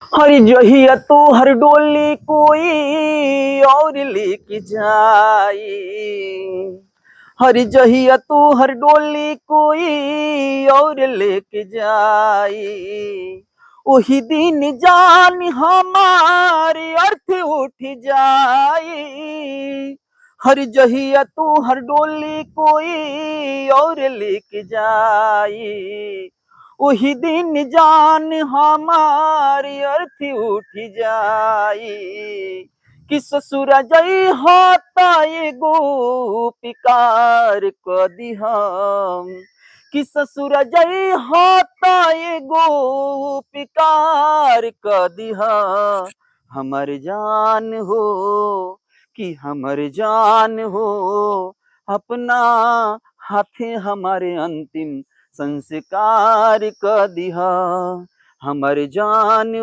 हर जहिया तू हर डोली कोई और लेके जाई। हर जहिया तू हर डोली कोई और लेके जाई। वही दिन जान हमारे अर्थ उठ जाई। हर जहिया तू हर डोली कोई और लेके जाई। वही दिन जान हमारी अर्थी उठ जाई। कि ससुर जई होता एगो पिकार क दिहम। कि ससुर जई होता एगो पिकार क दिहा। हमर जान हो कि हमर जान हो अपना हाथे हमारे अंतिम संस्कार क दिहा। हमर जान